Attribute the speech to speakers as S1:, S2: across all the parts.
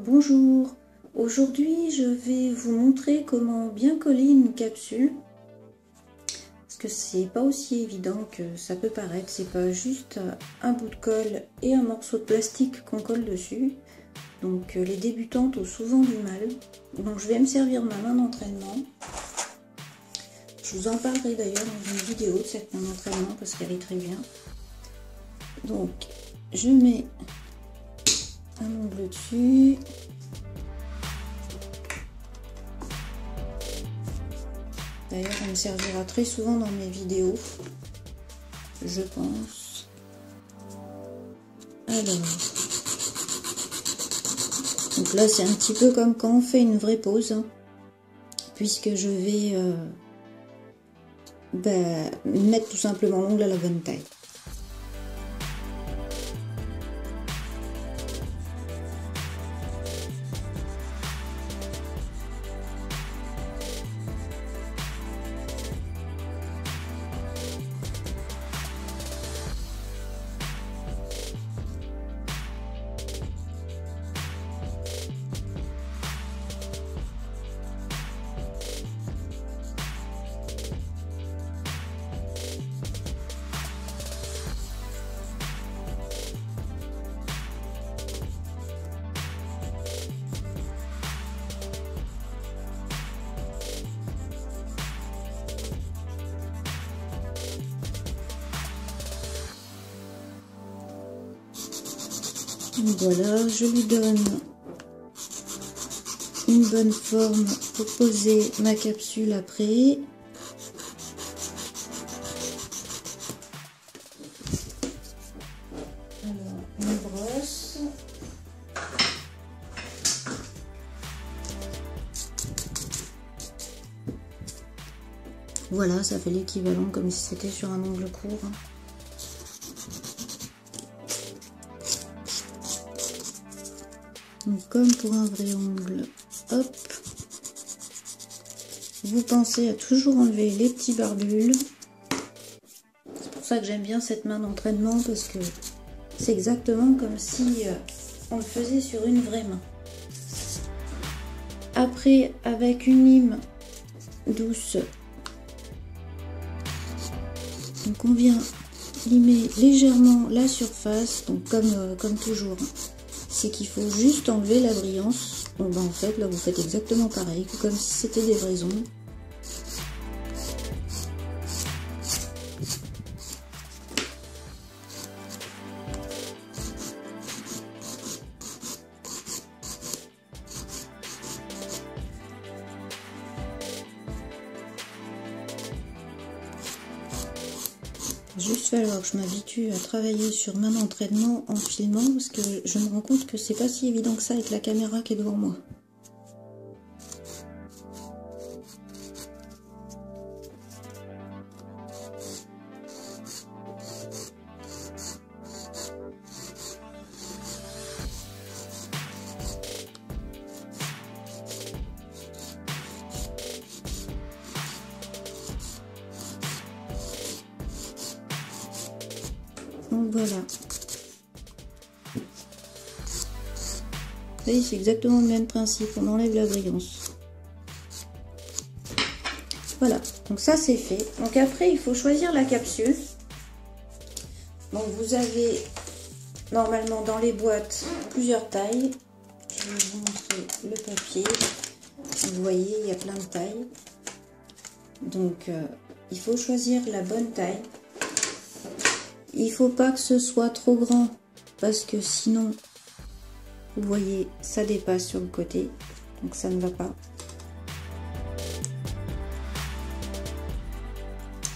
S1: Bonjour, aujourd'hui je vais vous montrer comment bien coller une capsule parce que c'est pas aussi évident que ça peut paraître, c'est pas juste un bout de colle et un morceau de plastique qu'on colle dessus, donc les débutantes ont souvent du mal. Donc je vais me servir de ma main d'entraînement, je vous en parlerai d'ailleurs dans une vidéo de cette main d'entraînement parce qu'elle est très bien. Donc je mets un ongle dessus. D'ailleurs, elle me servira très souvent dans mes vidéos, je pense. Alors, donc là, c'est un petit peu comme quand on fait une vraie pause, hein, puisque je vais mettre tout simplement l'ongle à la bonne taille. Voilà, je lui donne une bonne forme pour poser ma capsule après. Alors, une brosse. Voilà, ça fait l'équivalent comme si c'était sur un ongle court. Donc comme pour un vrai ongle, hop, vous pensez à toujours enlever les petits barbules. C'est pour ça que j'aime bien cette main d'entraînement parce que c'est exactement comme si on le faisait sur une vraie main. Après, avec une lime douce, donc on vient limer légèrement la surface, donc comme toujours. C'est qu'il faut juste enlever la brillance. Bon ben en fait là vous faites exactement pareil que comme si c'était des vrais ongles. Juste falloir que je m'habitue à travailler sur main d'entraînement en filmant parce que je me rends compte que c'est pas si évident que ça avec la caméra qui est devant moi. Donc voilà. Vous voyez, c'est exactement le même principe, on enlève la brillance. Voilà, donc ça c'est fait. Donc après il faut choisir la capsule. Donc vous avez normalement dans les boîtes plusieurs tailles. Je vais vous montrer le papier. Vous voyez, il y a plein de tailles. Donc il faut choisir la bonne taille. Il faut pas que ce soit trop grand parce que sinon, vous voyez, ça dépasse sur le côté, donc ça ne va pas.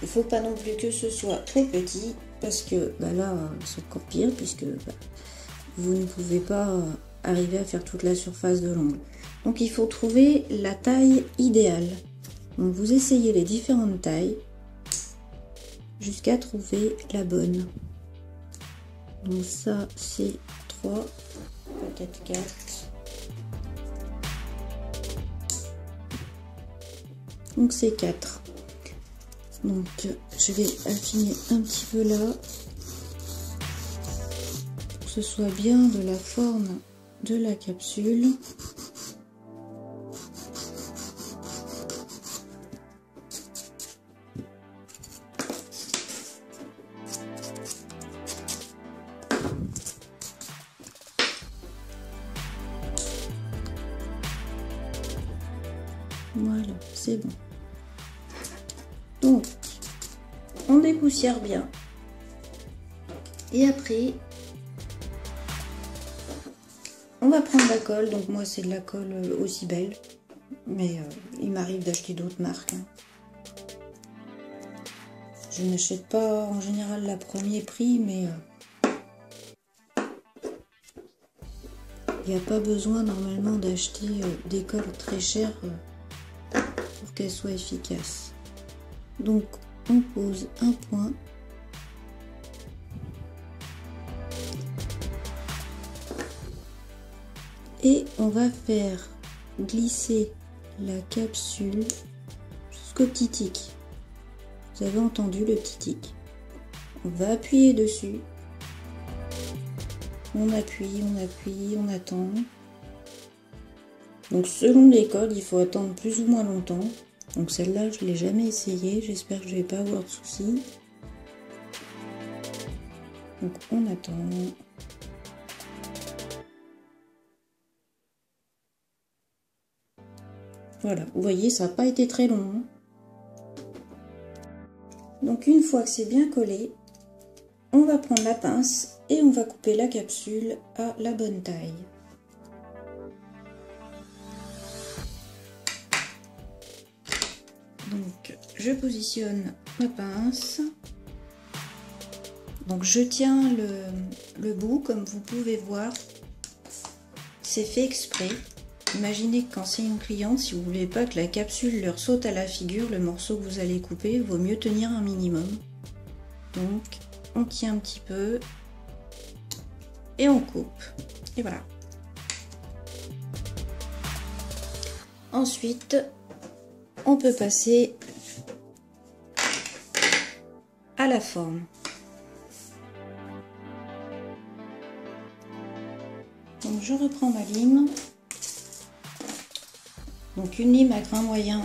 S1: Il faut pas non plus que ce soit trop petit parce que là, c'est encore pire puisque vous ne pouvez pas arriver à faire toute la surface de l'ongle. Donc il faut trouver la taille idéale. Donc vous essayez les différentes tailles jusqu'à trouver la bonne. Donc ça c'est 3, peut-être 4. Donc c'est 4. Donc je vais affiner un petit peu là pour que ce soit bien de la forme de la capsule. Voilà, c'est bon. Donc, on dépoussière bien. Et après, on va prendre la colle. Donc moi, c'est de la colle aussi belle. Mais il m'arrive d'acheter d'autres marques. Je n'achète pas en général la premier prix, mais il n'y a pas besoin normalement d'acheter des colles très chères pour qu'elles soient efficaces. Donc on pose un point. Et on va faire glisser la capsule jusqu'au petit tic. Vous avez entendu le petit tic. On va appuyer dessus. On appuie, on attend. Donc selon les codes, il faut attendre plus ou moins longtemps. Donc celle-là, je ne l'ai jamais essayé. J'espère que je ne vais pas avoir de soucis. Donc on attend. Voilà, vous voyez, ça n'a pas été très long. Hein. Donc une fois que c'est bien collé, on va prendre la pince et on va couper la capsule à la bonne taille. Donc je positionne ma pince. Donc je tiens le bout, comme vous pouvez voir, c'est fait exprès. Imaginez que quand c'est une cliente, si vous voulez pas que la capsule leur saute à la figure, le morceau que vous allez couper, il vaut mieux tenir un minimum. Donc on tient un petit peu et on coupe. Et voilà. Ensuite, on peut passer à la forme. Donc je reprends ma lime. Donc une lime à grain moyen,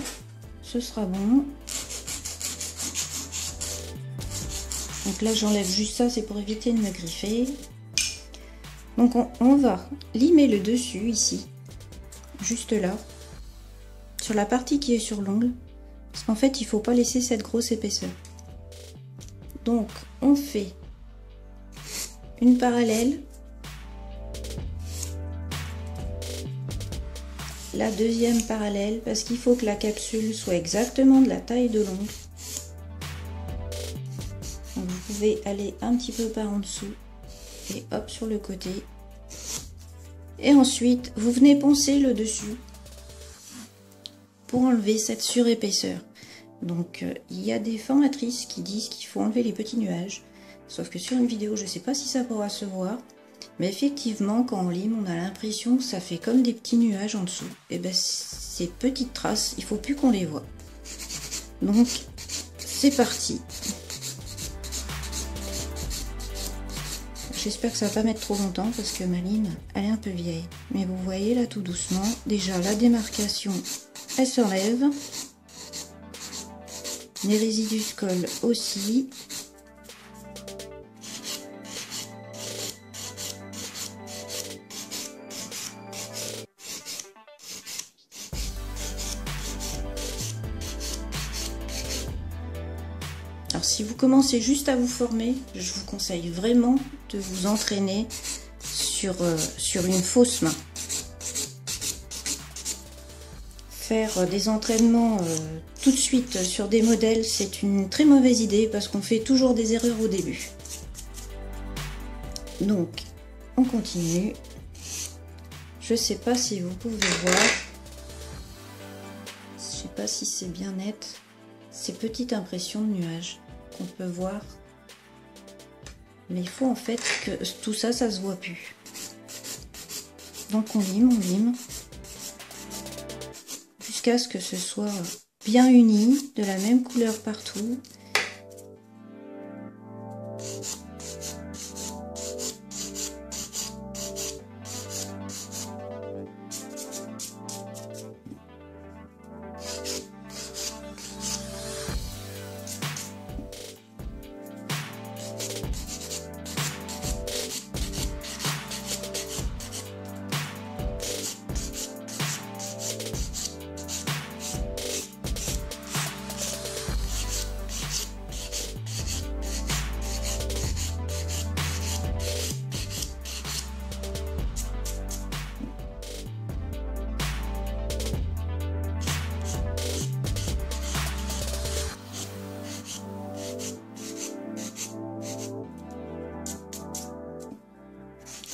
S1: ce sera bon. Donc là j'enlève juste ça, c'est pour éviter de me griffer. Donc on va limer le dessus ici, juste là, sur la partie qui est sur l'ongle, parce qu'en fait il ne faut pas laisser cette grosse épaisseur. Donc on fait une parallèle, la deuxième parallèle, parce qu'il faut que la capsule soit exactement de la taille de l'ongle. Donc vous pouvez aller un petit peu par en dessous et hop sur le côté. Et ensuite vous venez poncer le dessus pour enlever cette surépaisseur. Donc il y a des formatrices qui disent qu'il faut enlever les petits nuages, sauf que sur une vidéo je ne sais pas si ça pourra se voir. Mais effectivement, quand on lime, on a l'impression que ça fait comme des petits nuages en dessous. Et bien, ces petites traces, il ne faut plus qu'on les voit. Donc, c'est parti. J'espère que ça ne va pas mettre trop longtemps parce que ma lime, elle est un peu vieille. Mais vous voyez là, tout doucement, déjà la démarcation, elle s'enlève. Les résidus de colle aussi. Alors si vous commencez juste à vous former, je vous conseille vraiment de vous entraîner sur une fausse main. Faire des entraînements tout de suite sur des modèles, c'est une très mauvaise idée parce qu'on fait toujours des erreurs au début. Donc, on continue. Je sais pas si vous pouvez voir. Je sais pas si c'est bien net. Ces petites impressions de nuages qu'on peut voir. Mais il faut en fait que tout ça, ça se voit plus. Donc on lime. Jusqu'à ce que ce soit bien uni, de la même couleur partout.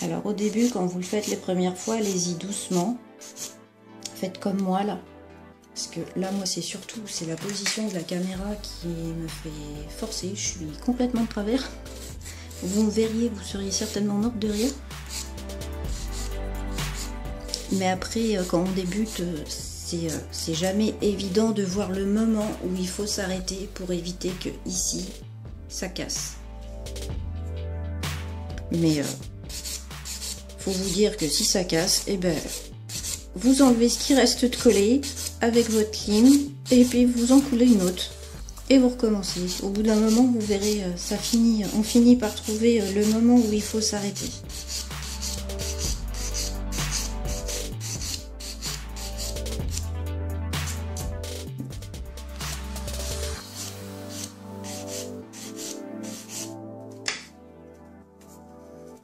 S1: Alors au début, quand vous le faites les premières fois, allez-y doucement. Faites comme moi là. Parce que là, moi, c'est la position de la caméra qui me fait forcer. Je suis complètement de travers. Vous me verriez, vous seriez certainement morte de rire. Mais après, quand on débute, c'est jamais évident de voir le moment où il faut s'arrêter pour éviter que ici, ça casse. Mais faut vous dire que si ça casse, eh ben, vous enlevez ce qui reste de collé avec votre ligne et puis vous en coulez une autre et vous recommencez. Au bout d'un moment, vous verrez, on finit par trouver le moment où il faut s'arrêter.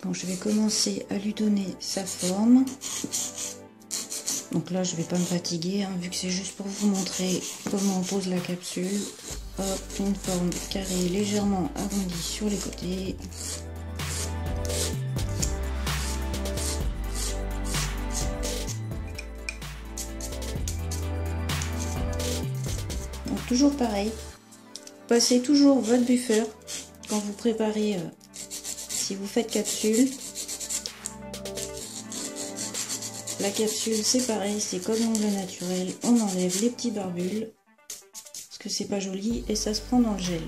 S1: Donc je vais commencer à lui donner sa forme. Donc là je vais pas me fatiguer, hein, vu que c'est juste pour vous montrer comment on pose la capsule. Hop, une forme carrée légèrement arrondie sur les côtés. Donc toujours pareil, passez toujours votre buffer quand vous préparez, si vous faites capsule. La capsule c'est pareil, c'est comme l'ongle naturel, on enlève les petits barbules parce que c'est pas joli et ça se prend dans le gel.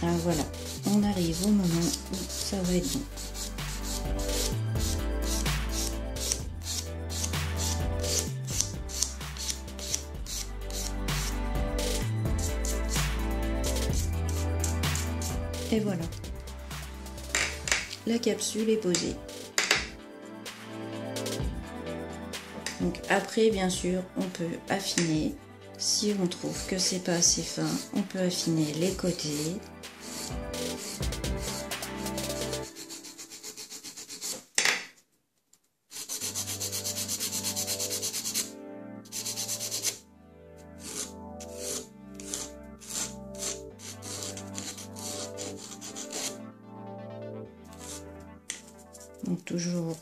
S1: Ah voilà, on arrive au moment où ça va être bon. Et voilà, la capsule est posée. Donc après, bien sûr, on peut affiner. Si on trouve que c'est pas assez fin, on peut affiner les côtés. Donc toujours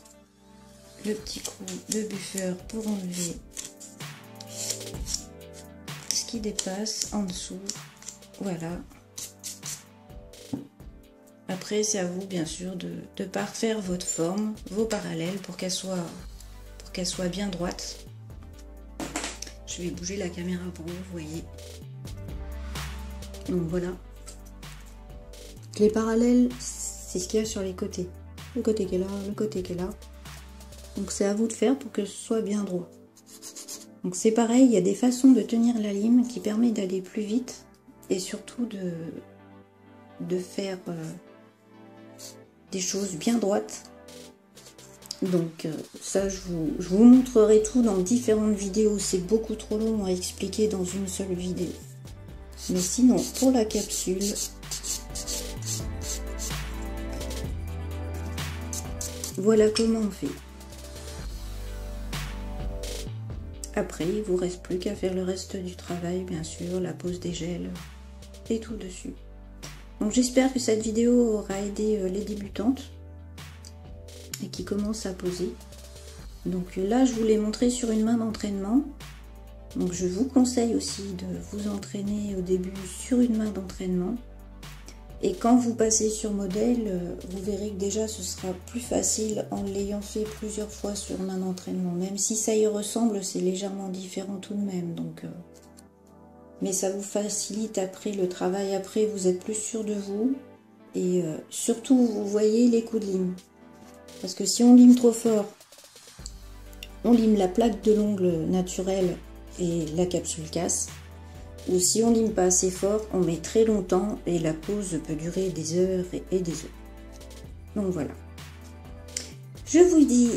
S1: le petit coup de buffer pour enlever ce qui dépasse en dessous. Voilà. Après c'est à vous bien sûr de parfaire votre forme, vos parallèles pour qu'elle soit bien droite. Je vais bouger la caméra pour vous voyez. Donc voilà. Les parallèles, c'est ce qu'il y a sur les côtés. Le côté qui est là, le côté qui est là. Donc c'est à vous de faire pour que ce soit bien droit. Donc c'est pareil, il y a des façons de tenir la lime qui permet d'aller plus vite et surtout de faire des choses bien droites. Donc ça je vous montrerai tout dans différentes vidéos, c'est beaucoup trop long à expliquer dans une seule vidéo. Mais sinon pour la capsule, voilà comment on fait. Après, il ne vous reste plus qu'à faire le reste du travail, bien sûr, la pose des gels et tout dessus. Donc j'espère que cette vidéo aura aidé les débutantes et qui commencent à poser. Donc là, je vous l'ai montré sur une main d'entraînement. Donc je vous conseille aussi de vous entraîner au début sur une main d'entraînement. Et quand vous passez sur modèle, vous verrez que déjà ce sera plus facile en l'ayant fait plusieurs fois sur main d'entraînement. Même si ça y ressemble, c'est légèrement différent tout de même. Donc, mais ça vous facilite après le travail. Après, vous êtes plus sûr de vous. Et surtout, vous voyez les coups de lime. Parce que si on lime trop fort, on lime la plaque de l'ongle naturel et la capsule casse. Ou si on lime pas assez fort, on met très longtemps et la pose peut durer des heures et des heures. Donc voilà. Je vous dis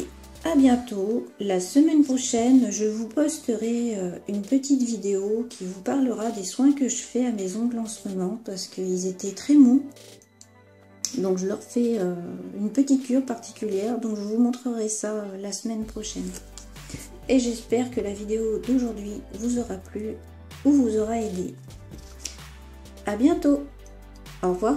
S1: à bientôt. La semaine prochaine, je vous posterai une petite vidéo qui vous parlera des soins que je fais à mes ongles en ce moment parce qu'ils étaient très mous. Donc je leur fais une petite cure particulière. Donc je vous montrerai ça la semaine prochaine. Et j'espère que la vidéo d'aujourd'hui vous aura plu ou vous aura aidé. À bientôt. Au revoir.